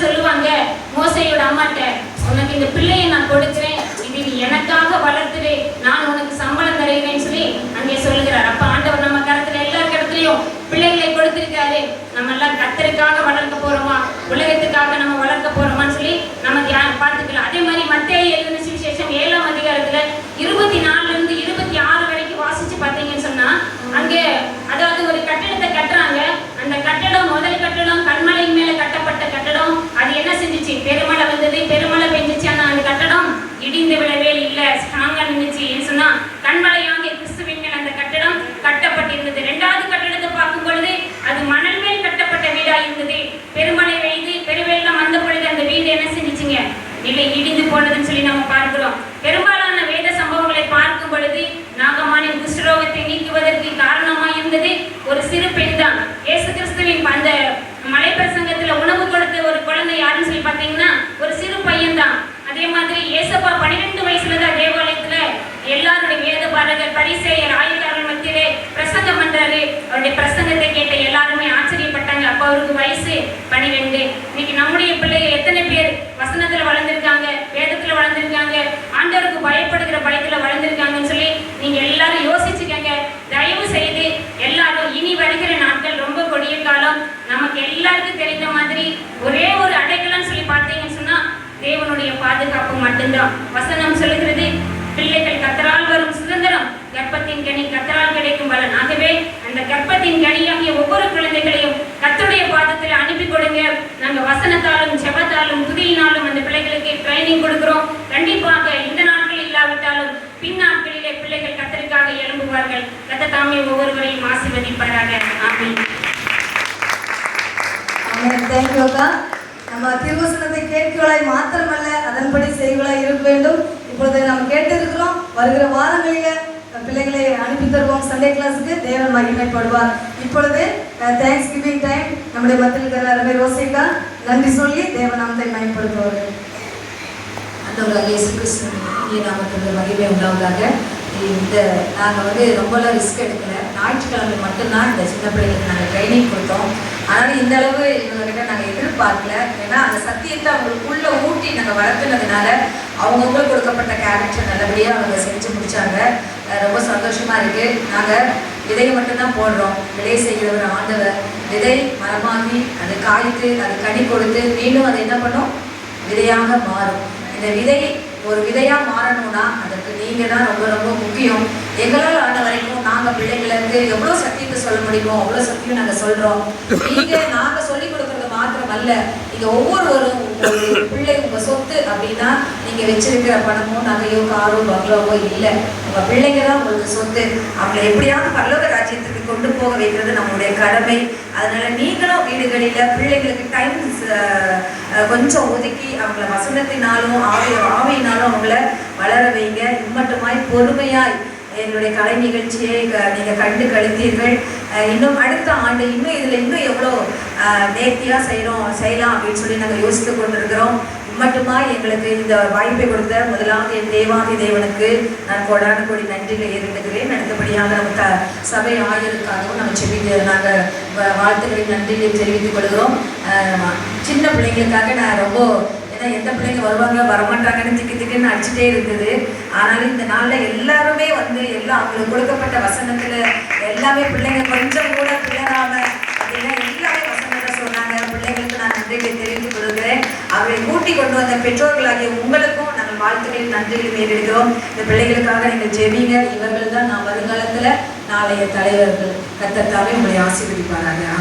எல்லாம் சொல்லுவாங்க மோசையோட அம்மாட்ட, உனக்கு இந்த பிள்ளையை நான் கொடுக்கிறேன், இது நீ எனக்காக வளர்த்துடு, நான் உனக்கு சம்பளம் தருகிறேன்னு சொல்லி அங்கே சொல்லுகிறார். அப்ப ஆண்டவர் நம்ம கருத்துல எல்லா இடத்துலயும் பிள்ளைகளை கொடுத்திருக்காரு. நம்ம எல்லாம் கர்த்தருக்காக வளர்க்க போறோமா, உலகத்துக்காக நம்ம வளர்க்க போறோமான்னு சொல்லி நம்ம பார்த்துக்கலாம். அதே மாதிரி மத்தேயு எழுதின சுவிசேஷம் 7ஆம் அதிகாரத்துல 24 இருந்து 26 வரைக்கும் வாசிச்சு பார்த்தீங்கன்னு சொன்னா, அங்கே அதாவது ஒரு கட்டடத்தை கட்டுறாங்க. அந்த கட்டடம் முதல் கட்டடம் கண்மலையின் மேல கட்டப்பட்ட கட்டடம். அது என்ன செஞ்சிச்சு? பெருமழை வந்தது, பெருமழை பெஞ்சிச்சு. ஆனா அந்த கட்டடம் இடிந்து விடவே இல்லை, ஸ்ட்ராங்கா நின்றுச்சு. சொன்னா கண்மலையாகிய கிறிஸ்துவின் மேல் அந்த கட்டடம் கட்டப்பட்டிருந்தது. 2வது கட்டடத்தை பார்க்கும் பொழுது அது மணல் மேல் கட்டப்பட்ட வீடா இருந்தது. பெருமழை பெய்து பெருவெள்ளம் வந்த பொழுது அந்த வீடு என்ன செஞ்சிச்சுங்க? நிலை இடிந்து போனதுன்னு சொல்லி நம்ம பார்க்கிறோம். பெரும்பாலான வேத சம்பவங்களை பார்க்கும் பொழுது நாகமானின் குஷ்டரோகத்தை நீக்குவதற்கு காரணமா இருந்தது ஒரு சிறு பெண் தான். இயேசு கிறிஸ்துவின் அந்த மலைப்பிரசங்கத்துல உணவு கொடுத்த ஒரு குழந்தை யாருன்னு சொல்லி பார்த்தீங்கன்னா ஒரு சிறு பையன் தான். அதே மாதிரி ஏசப்பா 12 வயசுலதான் தேவாலயத்துல எல்லாருடைய வேத பாரகர் பரிசேயர் ஆயுதார்கள் மத்தியிலே பிரசங்கம் பண்றாரு. அவருடைய பிரசங்கத்தை கேட்ட எல்லாருமே ஆச்சரியப்பட்டாங்க. அப்ப அவருக்கு வயசு 12. இன்னைக்கு நம்முடைய பிள்ளைகள் எத்தனை பேர் வசனத்துல வளர்ந்துருக்காங்க, வேதத்துல வளர்ந்துருக்காங்க, ஆண்டவருக்கு பயப்படுகிற பயத்துல வளர்ந்துருக்காங்கன்னு சொல்லி நீங்க எல்லாரும் யோசிச்சுக்கங்க. தயவு செய்து எல்லாரும் இனி வருகிற நாட்கள் ரொம்ப கொடிய காலம். நமக்கு எல்லாருக்கும் தெரிந்த மாதிரி ஒரே ஒரு அடைக்கலன்னு சொல்லி பார்த்தீங்கன்னு சொன்னா தேவனுடைய பாதுகாப்பு மட்டும்தான். வசனம் சொல்லுகிறது, பிள்ளைகள் கர்த்தரால் வரும் சுதந்திரம், கர்ப்பத்தின் கனி கர்த்தரால் கிடைக்கும் பலன். ஆகவே அந்த கர்ப்பத்தின் கனியாகிய ஒவ்வொரு குழந்தைகளையும் கர்த்தருடைய பாதத்தில் அனுப்பி கொடுங்க. நாங்க வசனத்தாலும் ஜெபத்தாலும் துதியினாலும் அந்த பிள்ளைகளுக்கு ட்ரைனிங் கொடுக்கிறோம். கண்டிப்பாக இந்த நாட்கள் இல்லாவிட்டாலும் பின் நாட்களிலே பிள்ளைகள் கர்த்தருக்காக எழும்புவார்கள். கர்த்தர் தாமே ஒவ்வொருவரையும் ஆசீர்வதிப்பாராக. ஆமென். தேங்க்யூ அக்கா. நம்ம திருவசனத்தை கேட்கலாய் மாத்திரமல்ல அதன்படி செய்களாய் இருக்க வேண்டும். இப்பொழுது நாம் கேட்டிருக்கிறோம். வருகிற வாரங்களில் பிள்ளைகளை அனுப்பி தருவோம் சண்டே கிளாஸுக்கு. தேவன் மகிமைப்படுவார். இப்பொழுது தேங்க்ஸ் கிவிங் டைம். நம்முடைய மத்தியில் இருக்கிற அருமை ரோசிக்கா நன்றி சொல்லி தேவநாமத்தை மகிமைப்படுத்துவார்கள். ஆண்டவராகிய இயேசு கிறிஸ்துவின் நாமத்துக்கு மகிமை உண்டாவதாக. இந்த நாங்கள் ரொம்பலாம் ரிஸ்க் எடுக்கல. ஞாயிற்றுக்கிழமை மட்டும்தான் இந்த சின்ன பிள்ளைகளுக்கு நாங்கள் ட்ரைனிங் கொடுத்தோம். ஆனாலும் இந்த அளவு இவங்ககிட்ட நாங்கள் எதிர்பார்க்கல. ஏன்னா அந்த சத்தியத்தை அவங்களுக்குள்ள ஊட்டி நாங்கள் வளர்த்துனதுனால அவங்கவுங்களுக்கு கொடுக்கப்பட்ட கேரக்டர் நல்லபடியாக அவங்க செஞ்சு முடிச்சாங்க. ரொம்ப சந்தோஷமா இருக்கு. நாங்கள் விதையை மட்டும்தான் போடுறோம். விதை செய்கிறவர் ஆண்டவர். விதை மரமாகி அது காய்த்து அது கனி கொடுத்து மீண்டும் அதை என்ன பண்ணும்? விதையாக மாறும். இந்த விதை ஒரு விதையாக மாறணும்னா அதற்கு நீங்கள் தான் ரொம்ப ரொம்ப முக்கியம். எங்களால் ஆன வரைக்கும் நாங்கள் பிள்ளைங்களுக்கு எவ்வளோ சத்தியத்தை சொல்ல முடியுமோ அவ்வளோ சத்தியம் நாங்கள் சொல்கிறோம். நீங்கள் நாங்கள் சொல்லிக் கொடுக்குறது மாத்திரம் அல்ல, நீங்கள் ஒவ்வொருவரும் உங்களுடைய பிள்ளை உங்கள் சொத்து அப்படின்னா நீங்கள் வச்சிருக்கிற பணமோ நகையோ காரோ பங்களாவோ இல்லை. உங்கள் பிள்ளைங்க தான் உங்களுக்கு சொத்து. அவங்களை எப்படியாவது பரலோக ராஜ்யத்துக்கு கொண்டு போக வைக்கிறது நம்மளுடைய கடமை. அதனால நீங்களும் வீடுகளில் பிள்ளைங்களுக்கு டைம் கொஞ்சம் ஒதுக்கி அவங்கள வசனத்தினாலும் ஆவியினாலும் அவங்கள வளர வைங்க. இம்மட்டுமாய் பொறுமையாய் எங்களுடைய கலை நிகழ்ச்சியை நீங்கள் கண்டு கழித்தீர்கள். இன்னும் அடுத்த ஆண்டு இன்னும் எவ்வளோ நேர்த்தியாக செய்யலாம் அப்படின்னு சொல்லி நாங்கள் யோசித்து கொண்டிருக்கிறோம். மட்டுமா எங்களுக்கு இந்த வாய்ப்பை கொடுத்த முதலாவது என் தேவாதி தேவனுக்கு நான் கோடான கோடி நன்றிகளை ஏறிடுகிறேன். அடுத்தபடியாக நம்ம சபை ஆயருக்காகவும் நம்ம நாங்கள் வாழ்த்துக்களை நன்றிகளை தெரிவித்துக் கொள்கிறோம். சின்ன பிள்ளைங்களுக்காக நான் ரொம்ப எந்த பிள்ளைங்க வருவாங்க வரமாட்டாங்கன்னு திக்குன்னு அடிச்சுட்டே இருக்குது. ஆனாலும் இந்த நாளில் எல்லாருமே எல்லாம் அவங்களுக்கு கொடுக்கப்பட்ட வசனத்தில் எல்லாமே பிள்ளைங்க கொஞ்சம் கூட பிள்ளைராம அப்படின்னா எல்லாமே வசனத்தை சொன்னாங்க. பிள்ளைங்களுக்கு நான் நன்றிகளை தெரிவித்துக் கொள்கிறேன். அவரை கூட்டி கொண்டு வந்த பெற்றோர்களாகிய உங்களுக்கும் நாங்கள் வாழ்த்துக்களை நன்றிகளை மேலெடுக்கிறோம். இந்த பிள்ளைகளுக்காக நீங்கள் ஜெபிங்க. இவர்கள் தான் நான் வருங்காலத்தில் நாளைய தலைவர்கள். கர்த்தர் தாமே உங்களை ஆசீர்வதிப்பாராங்க.